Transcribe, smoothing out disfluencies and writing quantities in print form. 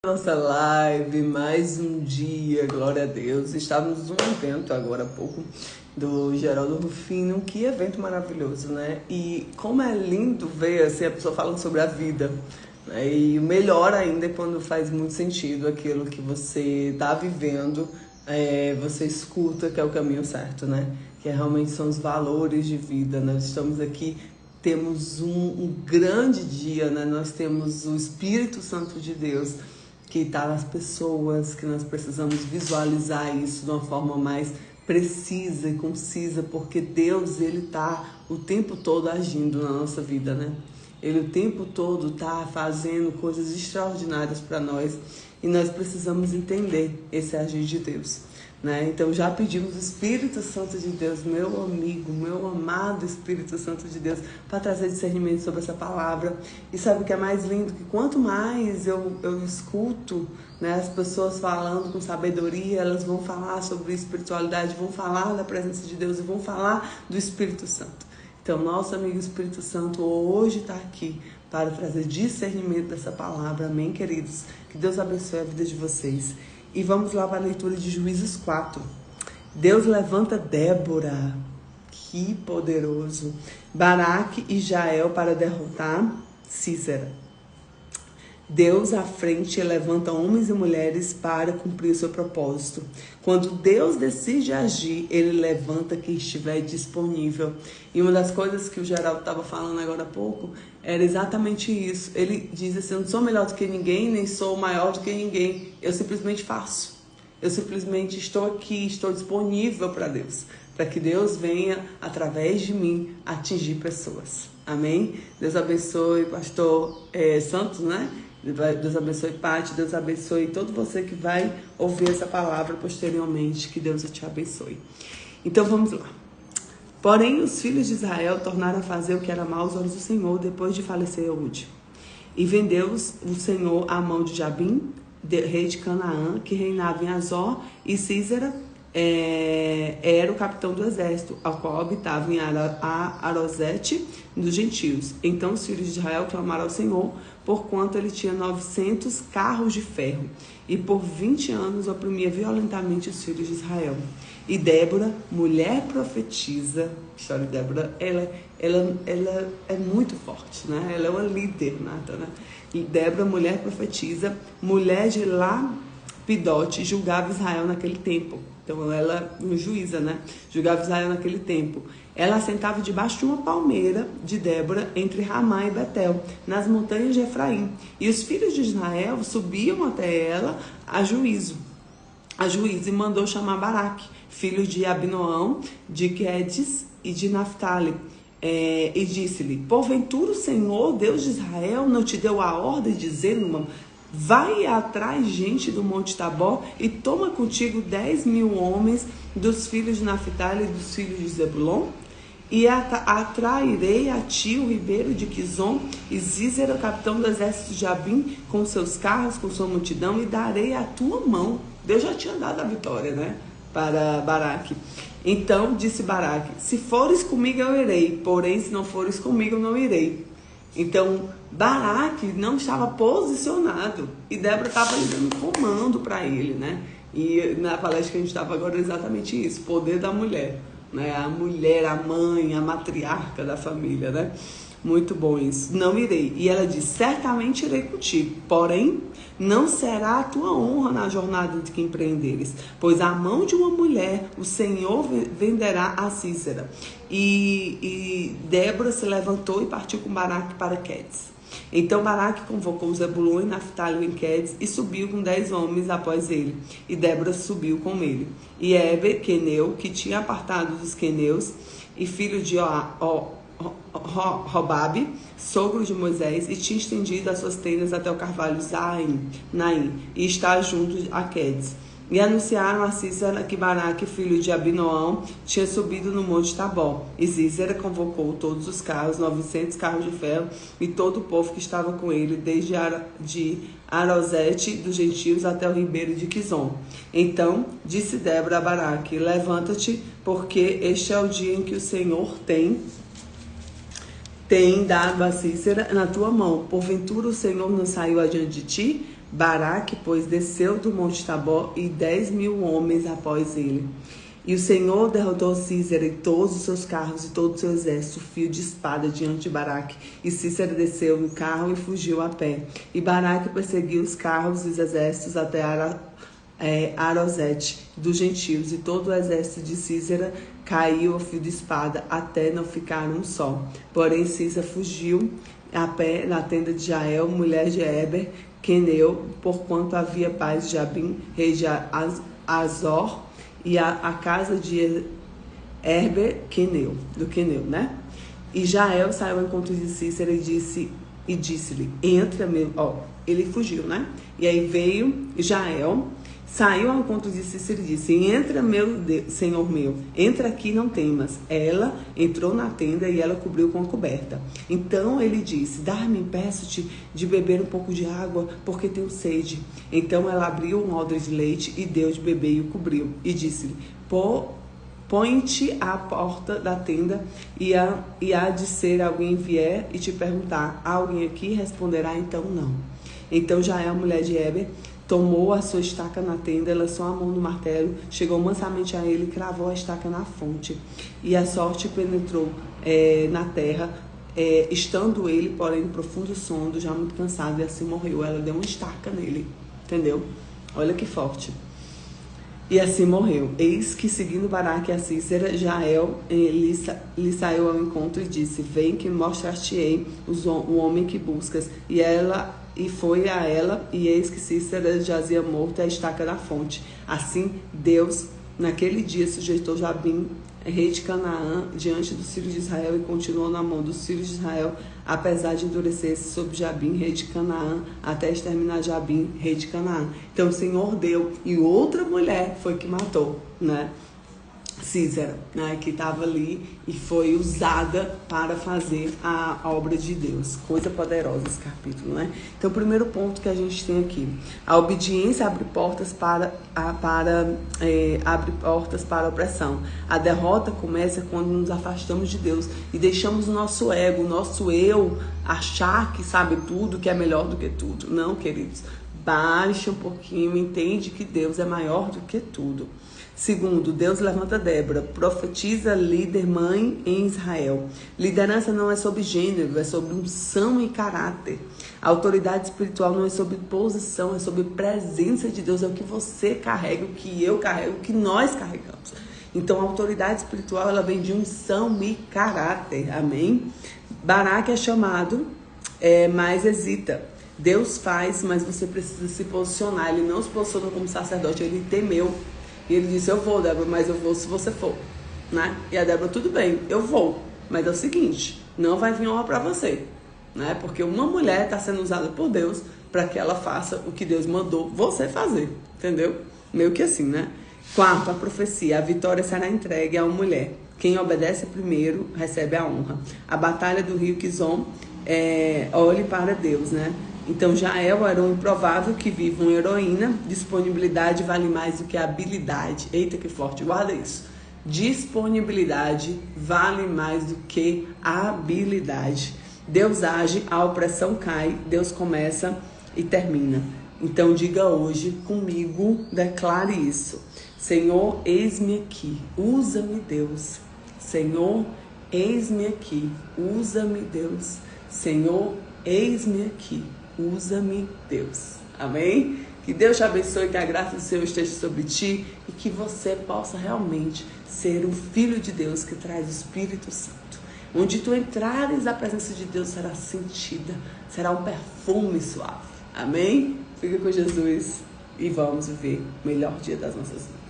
Nossa live, mais um dia, glória a Deus. Estávamos num evento agora há pouco do Geraldo Rufino, que evento maravilhoso, né? E como é lindo ver assim, a pessoa falando sobre a vida, né? E o melhor ainda é quando faz muito sentido aquilo que você está vivendo, você escuta que é o caminho certo, né? Que realmente são os valores de vida. Nós estamos aqui, temos um grande dia, né? Nós temos o Espírito Santo de Deus que está nas pessoas, que nós precisamos visualizar isso de uma forma mais precisa e concisa, porque Deus, Ele está o tempo todo agindo na nossa vida, né? Ele o tempo todo está fazendo coisas extraordinárias para nós e nós precisamos entender esse agir de Deus, né? Então já pedimos o Espírito Santo de Deus, meu amigo, meu amado Espírito Santo de Deus, para trazer discernimento sobre essa palavra. E sabe o que é mais lindo? Que quanto mais eu escuto, né, as pessoas falando com sabedoria, elas vão falar sobre espiritualidade, vão falar da presença de Deus e vão falar do Espírito Santo. Então, nosso amigo Espírito Santo hoje está aqui para trazer discernimento dessa palavra. Amém, queridos? Que Deus abençoe a vida de vocês. E vamos lá para a leitura de Juízes 4. Deus levanta Débora, que poderoso, Baraque e Jael para derrotar Sísera. Deus à frente levanta homens e mulheres para cumprir o seu propósito. Quando Deus decide agir, Ele levanta quem estiver disponível. E uma das coisas que o Geraldo estava falando agora há pouco era exatamente isso. Ele diz assim: eu não sou melhor do que ninguém, nem sou maior do que ninguém. Eu simplesmente faço. Eu simplesmente estou aqui, estou disponível para Deus. Para que Deus venha, através de mim, atingir pessoas. Amém? Deus abençoe, pastor Santos, né? Deus abençoe Paty, Deus abençoe todo você que vai ouvir essa palavra posteriormente, que Deus te abençoe. Então vamos lá. Porém, os filhos de Israel tornaram a fazer o que era mal aos olhos do Senhor depois de falecer Eude. E vendeu-os o Senhor à mão de Jabim, rei de Canaã, que reinava em Azor, e Sísera era o capitão do exército, ao qual habitava em Arosete dos gentios. Então os filhos de Israel clamaram ao Senhor, porquanto ele tinha 900 carros de ferro, e por 20 anos oprimia violentamente os filhos de Israel. E Débora, mulher profetisa, a história de Débora, ela é muito forte, né? Ela é uma líder nata, né? E Débora, mulher profetisa, mulher de Lapidote, julgava Israel naquele tempo. Então ela, uma juíza, né? Julgava Israel naquele tempo. Ela assentava debaixo de uma palmeira de Débora, entre Ramá e Betel, nas montanhas de Efraim. E os filhos de Israel subiam até ela a juízo, e mandou chamar Baraque, filho de Abinoão, de Quedes e de Naphtali. E disse-lhe: porventura o Senhor, Deus de Israel, não te deu a ordem, dizendo: vai atrás gente do Monte Tabor e toma contigo 10.000 homens dos filhos de Naphtali e dos filhos de Zebulon? E atrairei a ti o ribeiro de Quizon e Sísera, capitão do exército de Jabim, com seus carros, com sua multidão, e darei a tua mão. Deus já tinha dado a vitória, né, para Baraque. Então disse Baraque: se fores comigo eu irei, porém se não fores comigo eu não irei. Então Baraque não estava posicionado e Débora estava lhe dando comando para ele, né? E na palestra que a gente estava agora é exatamente isso: poder da mulher, né? A mulher, a mãe, a matriarca da família, né? Muito bom isso. Não irei. E ela diz: certamente irei contigo, porém não será a tua honra na jornada de que empreenderes, pois a mão de uma mulher o Senhor venderá a Sísera. E Débora se levantou e partiu com Baraque para Quedes. Então Baraque convocou Zebulon e Naphtali em Quedes e subiu com 10 homens após ele. E Débora subiu com ele. E Heber, queneu, que tinha apartado dos queneus, e filho de Robabe, sogro de Moisés, e tinha estendido as suas tendas até o carvalho Naim, e está junto a Quedes. E anunciaram a Sísera que Baraque, filho de Abinoão, tinha subido no monte Tabor. E Sísera convocou todos os carros, 900 carros de ferro, e todo o povo que estava com ele, desde Arosete dos gentios até o ribeiro de Quizon. Então disse Débora a Baraque: levanta-te, porque este é o dia em que o Senhor tem dado a Sísera na tua mão. Porventura o Senhor não saiu adiante de ti Baraque, pois, desceu do monte Tabor e 10.000 homens após ele. E o Senhor derrotou Císera e todos os seus carros e todo o seu exército, fio de espada diante de Baraque. E Císera desceu no carro e fugiu a pé. E Baraque perseguiu os carros e os exércitos até Arosete dos gentios. E todo o exército de Císera caiu a fio de espada até não ficar um só. Porém Císera fugiu a pé na tenda de Jael, mulher de Heber, Queneu, porquanto havia paz de Jabim, rei de Azor, e a casa de Heber, do Queneu, né? E Jael saiu ao encontro de Císera e disse-lhe, entra meu... ele fugiu, né? E aí veio Jael, saiu ao encontro de Císera e disse, entra meu Deus, Senhor meu, entra aqui, não temas. Ela entrou na tenda e ela cobriu com a coberta. Então ele disse, dá-me, peço-te de beber um pouco de água, porque tenho sede. Então ela abriu um odre de leite e deu de beber e o cobriu. E disse-lhe, põe-te à porta da tenda e há de ser alguém vier e te perguntar, há alguém aqui? Responderá, então não. Então Jael, a mulher de Heber, tomou a sua estaca na tenda, lançou a mão no martelo, chegou mansamente a ele e cravou a estaca na fonte. E a sorte penetrou na terra, estando ele, porém, no profundo sono, já muito cansado, e assim morreu. Ela deu uma estaca nele, entendeu? Olha que forte. E assim morreu. Eis que, seguindo Baraque a Císera, Jael lhe saiu ao encontro e disse, vem que mostrar-te-ei o homem que buscas. E foi a ela, e eis que Císera jazia morto à estaca da fonte. Assim, Deus, naquele dia, sujeitou Jabim, rei de Canaã, diante dos filhos de Israel, e continuou na mão dos filhos de Israel, apesar de endurecer-se sobre Jabim, rei de Canaã, até exterminar Jabim, rei de Canaã. Então o Senhor deu, e outra mulher foi que matou, né? Císera, né, que estava ali e foi usada para fazer a obra de Deus. Coisa poderosa esse capítulo, né? Então, o primeiro ponto que a gente tem aqui, a obediência abre portas para a opressão. A derrota começa quando nos afastamos de Deus e deixamos o nosso ego, o nosso eu, achar que sabe tudo, que é melhor do que tudo. Não, queridos. Baixa um pouquinho, entende que Deus é maior do que tudo. Segundo, Deus levanta Débora, profetiza, líder, mãe em Israel. Liderança não é sobre gênero, é sobre unção e caráter. A autoridade espiritual não é sobre posição, é sobre presença de Deus. É o que você carrega, o que eu carrego, o que nós carregamos. Então, a autoridade espiritual, ela vem de unção e caráter. Amém? Baraque é chamado, mas hesita. Deus faz, mas você precisa se posicionar. Ele não se posicionou como sacerdote, ele temeu. E ele disse, eu vou, Débora, mas eu vou se você for, né? E a Débora, tudo bem, eu vou. Mas é o seguinte, não vai vir honra para você, né? Porque uma mulher está sendo usada por Deus para que ela faça o que Deus mandou você fazer, entendeu? Meio que assim, né? Quarto, a profecia, a vitória será entregue a uma mulher. Quem obedece primeiro recebe a honra. A batalha do rio Quizon, olhe para Deus, né? Então Jael era um improvável que vive uma heroína. Disponibilidade vale mais do que habilidade. Eita, que forte, guarda isso. Disponibilidade vale mais do que habilidade. Deus age, a opressão cai, Deus começa e termina. Então diga hoje comigo, declare isso. Senhor, eis-me aqui, usa-me, Deus. Senhor, eis-me aqui, usa-me, Deus. Senhor, eis-me aqui, usa-me, Deus. Amém? Que Deus te abençoe, que a graça do Senhor esteja sobre ti e que você possa realmente ser um filho de Deus que traz o Espírito Santo. Onde tu entrares, a presença de Deus será sentida, será um perfume suave. Amém? Fica com Jesus e vamos viver o melhor dia das nossas vidas.